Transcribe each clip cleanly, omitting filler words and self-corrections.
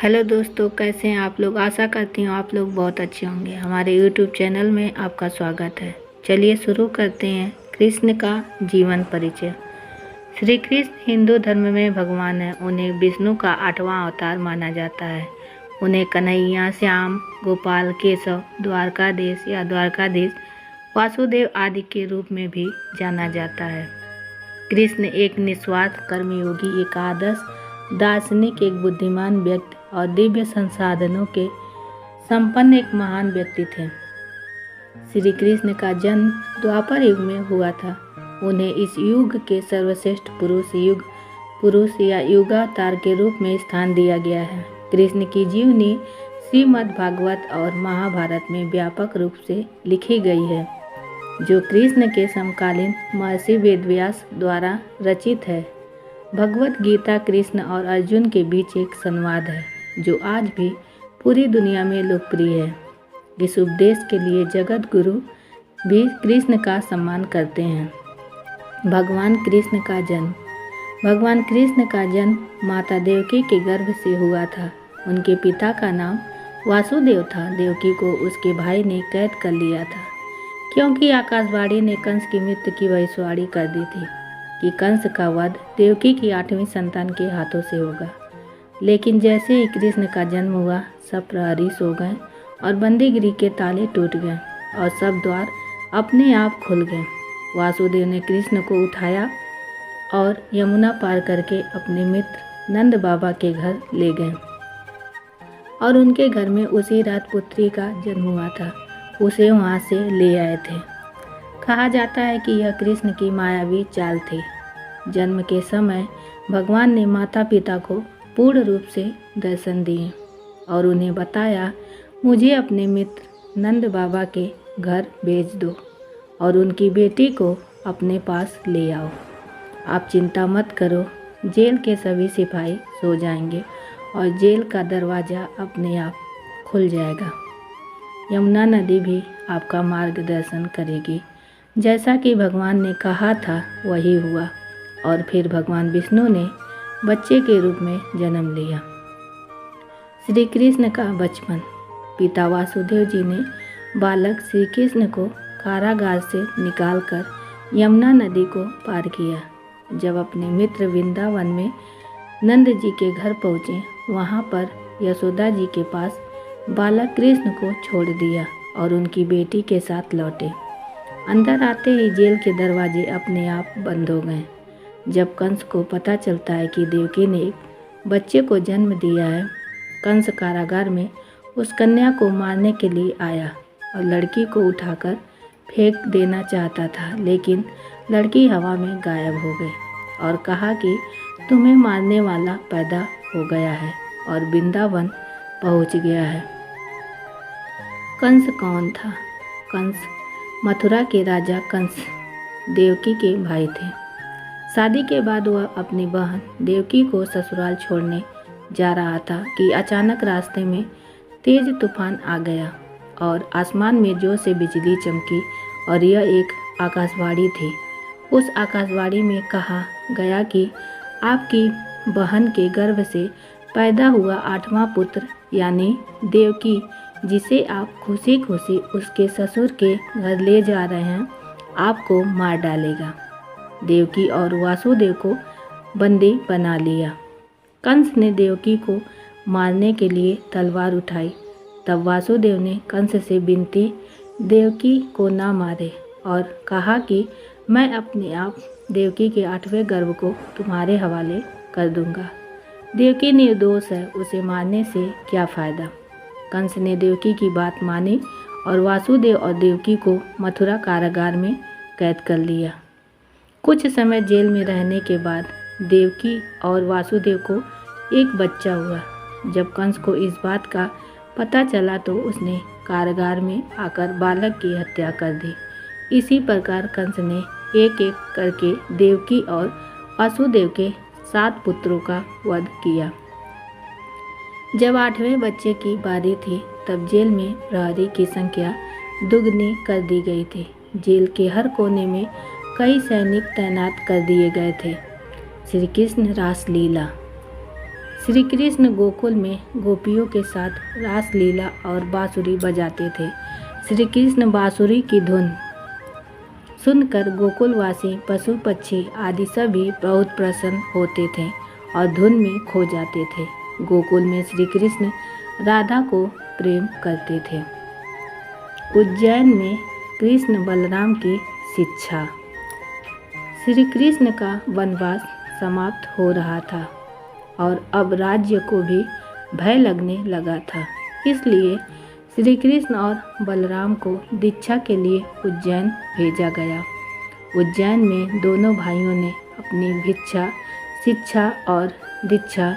Hello दोस्तों, कैसे हैं आप लोग। आशा करती हूँ आप लोग बहुत अच्छे होंगे। हमारे यूट्यूब चैनल में आपका स्वागत है। चलिए शुरू करते हैं कृष्ण का जीवन परिचय। श्री कृष्ण हिंदू धर्म में भगवान है। उन्हें विष्णु का 8वां अवतार माना जाता है। उन्हें कन्हैया, श्याम, गोपाल, केशव, द्वारकाधीश या द्वारकाधीश, वासुदेव आदि के रूप में भी जाना जाता है। कृष्ण एक निस्वार्थ कर्मयोगी, एक आदर्श दार्शनिक, एक बुद्धिमान व्यक्ति और दिव्य संसाधनों के संपन्न एक महान व्यक्ति थे। श्री कृष्ण का जन्म द्वापर युग में हुआ था। उन्हें इस युग के सर्वश्रेष्ठ पुरुष या युगावतार के रूप में स्थान दिया गया है। कृष्ण की जीवनी श्रीमद् भागवत और महाभारत में व्यापक रूप से लिखी गई है, जो कृष्ण के समकालीन महर्षि वेदव्यास द्वारा रचित है। भगवत गीता कृष्ण और अर्जुन के बीच एक संवाद है, जो आज भी पूरी दुनिया में लोकप्रिय है। इस उपदेश के लिए जगत गुरु भी कृष्ण का सम्मान करते हैं। भगवान कृष्ण का जन्म माता देवकी के गर्भ से हुआ था। उनके पिता का नाम वासुदेव था। देवकी को उसके भाई ने कैद कर लिया था, क्योंकि आकाशवाणी ने कंस की मृत्यु की भविष्यवाणी कर दी थी कि कंस का वध देवकी की 8वीं संतान के हाथों से होगा। लेकिन जैसे ही कृष्ण का जन्म हुआ, सब प्रहरी सो गए और बंदीगिरी के ताले टूट गए और सब द्वार अपने आप खुल गए। वासुदेव ने कृष्ण को उठाया और यमुना पार करके अपने मित्र नंद बाबा के घर ले गए और उनके घर में उसी रात पुत्री का जन्म हुआ था। उसे वहाँ से ले आए थे। कहा जाता है कि यह कृष्ण की मायावी चाल थी। जन्म के समय भगवान ने माता पिता को पूर्ण रूप से दर्शन दिए और उन्हें बताया, मुझे अपने मित्र नंद बाबा के घर भेज दो और उनकी बेटी को अपने पास ले आओ। आप चिंता मत करो, जेल के सभी सिपाही सो जाएंगे और जेल का दरवाज़ा अपने आप खुल जाएगा। यमुना नदी भी आपका मार्गदर्शन करेगी। जैसा कि भगवान ने कहा था वही हुआ और फिर भगवान विष्णु ने बच्चे के रूप में जन्म लिया। श्री कृष्ण का बचपन। पिता वासुदेव जी ने बालक श्री कृष्ण को कारागार से निकालकर यमुना नदी को पार किया। जब अपने मित्र वृंदावन में नंद जी के घर पहुँचे, वहाँ पर यशोदा जी के पास बालक कृष्ण को छोड़ दिया और उनकी बेटी के साथ लौटे। अंदर आते ही जेल के दरवाजे अपने आप बंद हो गए। जब कंस को पता चलता है कि देवकी ने एक बच्चे को जन्म दिया है, कंस कारागार में उस कन्या को मारने के लिए आया और लड़की को उठाकर फेंक देना चाहता था, लेकिन लड़की हवा में गायब हो गई और कहा कि तुम्हें मारने वाला पैदा हो गया है और वृंदावन पहुंच गया है। कंस कौन था? कंस मथुरा के राजा कंस देवकी के भाई थे। शादी के बाद वह अपनी बहन देवकी को ससुराल छोड़ने जा रहा था कि अचानक रास्ते में तेज तूफान आ गया और आसमान में जोर से बिजली चमकी और यह एक आकाशवाणी थी। उस आकाशवाणी में कहा गया कि आपकी बहन के गर्भ से पैदा हुआ 8वां पुत्र यानी देवकी, जिसे आप खुशी खुशी उसके ससुर के घर ले जा रहे हैं, आपको मार डालेगा। देवकी और वासुदेव को बंदी बना लिया। कंस ने देवकी को मारने के लिए तलवार उठाई। तब वासुदेव ने कंस से विनती देवकी को ना मारे और कहा कि मैं अपने आप देवकी के 8वें गर्भ को तुम्हारे हवाले कर दूंगा। देवकी निर्दोष है, उसे मारने से क्या फ़ायदा। कंस ने देवकी की बात मानी और वासुदेव और देवकी को मथुरा कारागार में कैद कर लिया। कुछ समय जेल में रहने के बाद देवकी और वासुदेव को एक बच्चा हुआ। जब कंस को इस बात का पता चला तो उसने कारागार में आकर बालक की हत्या कर दी। इसी प्रकार कंस ने एक एक करके देवकी और वासुदेव के 7 पुत्रों का वध किया। जब 8वें बच्चे की बारी थी, तब जेल में प्रहरी की संख्या दुगनी कर दी गई थी। जेल के हर कोने में कई सैनिक तैनात कर दिए गए थे। श्री कृष्ण रासलीला। श्री कृष्ण गोकुल में गोपियों के साथ रासलीला और बांसुरी बजाते थे। श्री कृष्ण बांसुरी की धुन सुनकर गोकुलवासी पशु पक्षी आदि सभी बहुत प्रसन्न होते थे और धुन में खो जाते थे। गोकुल में श्री कृष्ण राधा को प्रेम करते थे। उज्जैन में कृष्ण बलराम की शिक्षा। श्री कृष्ण का वनवास समाप्त हो रहा था और अब राज्य को भी भय लगने लगा था। इसलिए श्री कृष्ण और बलराम को दीक्षा के लिए उज्जैन भेजा गया। उज्जैन में दोनों भाइयों ने अपनी भिक्षा, शिक्षा और दीक्षा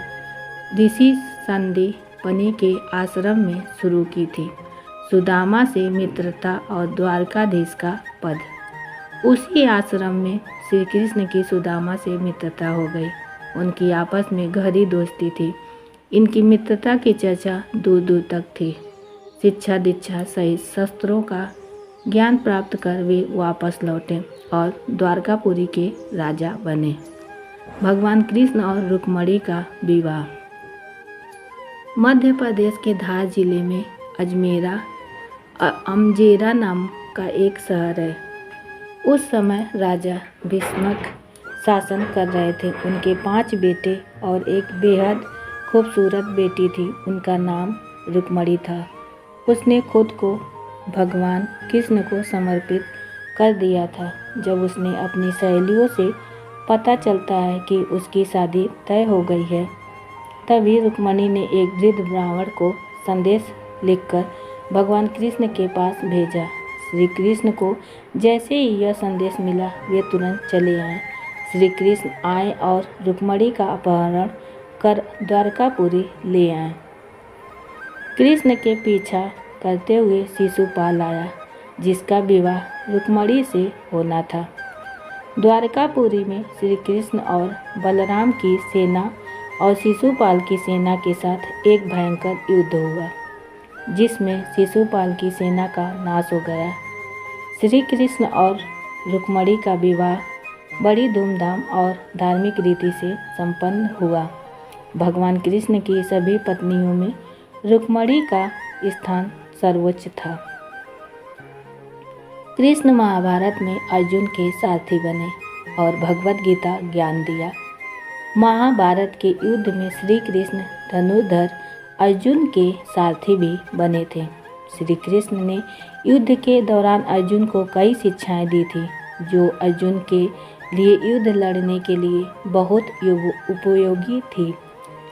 ऋषि संदीपनि के आश्रम में शुरू की थी। सुदामा से मित्रता और द्वारकाधीश का पद। उसी आश्रम में श्री कृष्ण की सुदामा से मित्रता हो गई। उनकी आपस में गहरी दोस्ती थी। इनकी मित्रता की चर्चा दूर दूर तक थी। शिक्षा दीक्षा सहित शस्त्रों का ज्ञान प्राप्त कर वे वापस लौटे और द्वारकापुरी के राजा बने। भगवान कृष्ण और रुक्मणी का विवाह। मध्य प्रदेश के धार जिले में अमजेरा नाम का एक शहर है। उस समय राजा भीष्मक शासन कर रहे थे। उनके 5 बेटे और एक बेहद खूबसूरत बेटी थी। उनका नाम रुक्मणी था। उसने खुद को भगवान कृष्ण को समर्पित कर दिया था। जब उसने अपनी सहेलियों से पता चलता है कि उसकी शादी तय हो गई है, तभी रुक्मणी ने एक वृद्ध ब्राह्मण को संदेश लिखकर भगवान कृष्ण के पास भेजा। श्री कृष्ण को जैसे ही यह संदेश मिला, वे तुरंत चले आए। श्री कृष्ण आए और रुक्मणी का अपहरण कर द्वारकापुरी ले आए। कृष्ण के पीछा करते हुए शिशुपाल आया, जिसका विवाह रुक्मणी से होना था। द्वारकापुरी में श्री कृष्ण और बलराम की सेना और शिशुपाल की सेना के साथ एक भयंकर युद्ध हुआ, जिसमें शिशुपाल की सेना का नाश हो गया। श्री कृष्ण और रुक्मणी का विवाह बड़ी धूमधाम और धार्मिक रीति से संपन्न हुआ। भगवान कृष्ण की सभी पत्नियों में रुक्मणी का स्थान सर्वोच्च था। कृष्ण महाभारत में अर्जुन के सारथी बने और भगवत गीता ज्ञान दिया। महाभारत के युद्ध में श्री कृष्ण धनुर्धर अर्जुन के सारथी भी बने थे। श्री कृष्ण ने युद्ध के दौरान अर्जुन को कई शिक्षाएं दी थी, जो अर्जुन के लिए युद्ध लड़ने के लिए बहुत उपयोगी थी।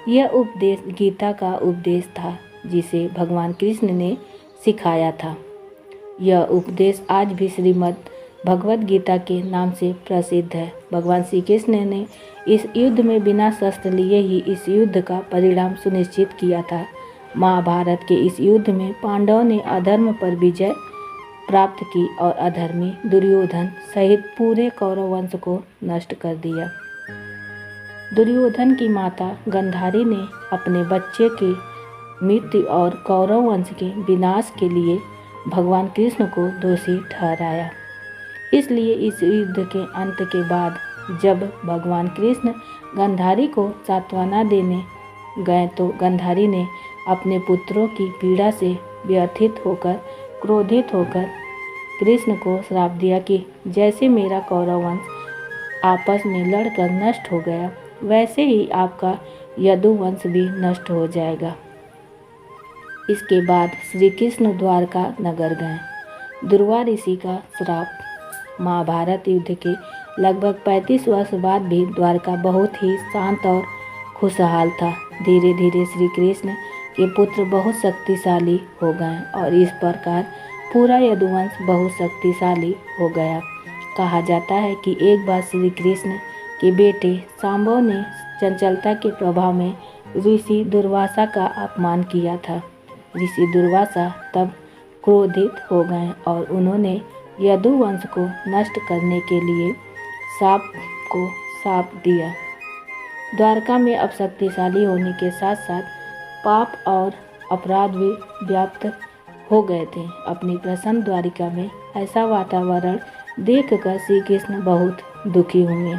यह उपदेश गीता का उपदेश था, जिसे भगवान कृष्ण ने सिखाया था। यह उपदेश आज भी श्रीमद् भगवत गीता के नाम से प्रसिद्ध है। भगवान श्री कृष्ण ने इस युद्ध में बिना शस्त्र लिए ही इस युद्ध का परिणाम सुनिश्चित किया था। महाभारत के इस युद्ध में पांडवों ने अधर्म पर विजय प्राप्त की और अधर्मी दुर्योधन सहित पूरे कौरव वंश को नष्ट कर दिया। दुर्योधन की माता गांधारी ने अपने बच्चे की मृत्यु और कौरव वंश के विनाश के लिए भगवान कृष्ण को दोषी ठहराया। इसलिए इस युद्ध के अंत के बाद जब भगवान कृष्ण गांधारी को सांत्वना देने गए, तो गांधारी ने अपने पुत्रों की पीड़ा से व्यथित होकर क्रोधित होकर कृष्ण को श्राप दिया कि जैसे मेरा कौरव वंश आपस में लड़कर नष्ट हो गया, वैसे ही आपका यदुवंश भी नष्ट हो जाएगा। इसके बाद श्री कृष्ण द्वारका नगर गए। दुर्वा ऋषि का श्राप। महाभारत युद्ध के लगभग 35 वर्ष बाद भी द्वारका बहुत ही शांत और खुशहाल था। धीरे धीरे श्री कृष्ण के पुत्र बहुत शक्तिशाली हो गए और इस प्रकार पूरा यदुवंश बहुत शक्तिशाली हो गया। कहा जाता है कि एक बार श्री कृष्ण के बेटे सांबव ने चंचलता के प्रभाव में ऋषि दुर्वासा का अपमान किया था। ऋषि दुर्वासा तब क्रोधित हो गए और उन्होंने यदुवंश को नष्ट करने के लिए शाप दिया। द्वारका में अब शक्तिशाली होने के साथ साथ पाप और अपराध भी व्याप्त हो गए थे। अपनी प्रसन्न द्वारिका में ऐसा वातावरण देखकर श्री कृष्ण बहुत दुखी हुए।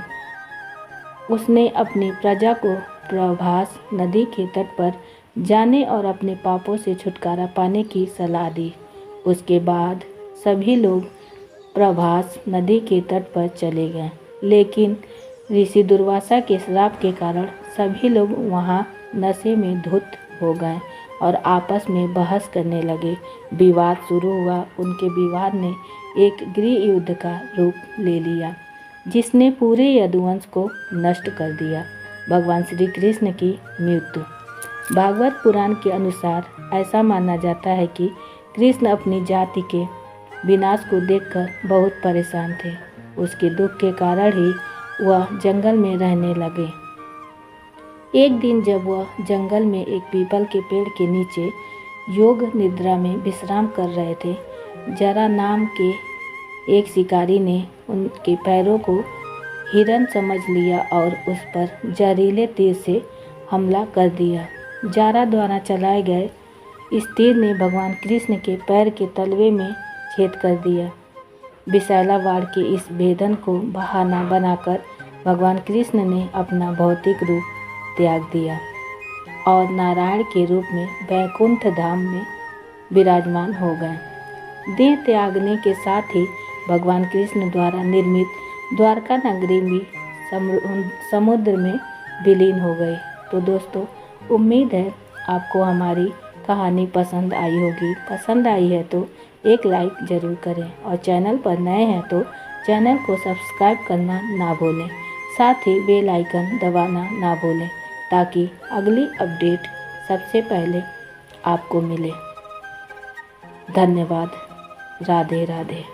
उसने अपनी प्रजा को प्रभास नदी के तट पर जाने और अपने पापों से छुटकारा पाने की सलाह दी। उसके बाद सभी लोग प्रभास नदी के तट पर चले गए, लेकिन ऋषि दुर्वासा के श्राप के कारण सभी लोग वहां नशे में धुत हो गए और आपस में बहस करने लगे। विवाद शुरू हुआ। उनके विवाद ने एक गृह युद्ध का रूप ले लिया, जिसने पूरे यदुवंश को नष्ट कर दिया। भगवान श्री कृष्ण की मृत्यु। भागवत पुराण के अनुसार ऐसा माना जाता है कि कृष्ण अपनी जाति के विनाश को देखकर बहुत परेशान थे। उसके दुख के कारण ही वह जंगल में रहने लगे। एक दिन जब वह जंगल में एक पीपल के पेड़ के नीचे योग निद्रा में विश्राम कर रहे थे, जरा नाम के एक शिकारी ने उनके पैरों को हिरन समझ लिया और उस पर जहरीले तीर से हमला कर दिया। जारा द्वारा चलाए गए इस तीर ने भगवान कृष्ण के पैर के तलवे में छेद कर दिया। विशाला बाण के इस भेदन को बहाना बनाकर भगवान कृष्ण ने अपना भौतिक रूप त्याग दिया और नारायण के रूप में वैकुंठ धाम में विराजमान हो गए। देह त्यागने के साथ ही भगवान कृष्ण द्वारा निर्मित द्वारका नगरी भी समुद्र में विलीन हो गई। तो दोस्तों, उम्मीद है आपको हमारी कहानी पसंद आई होगी। पसंद आई है तो एक लाइक ज़रूर करें और चैनल पर नए हैं तो चैनल को सब्सक्राइब करना ना भूलें। साथ ही बेल आइकन दबाना ना भूलें ताकि अगली अपडेट सबसे पहले आपको मिले। धन्यवाद। राधे राधे।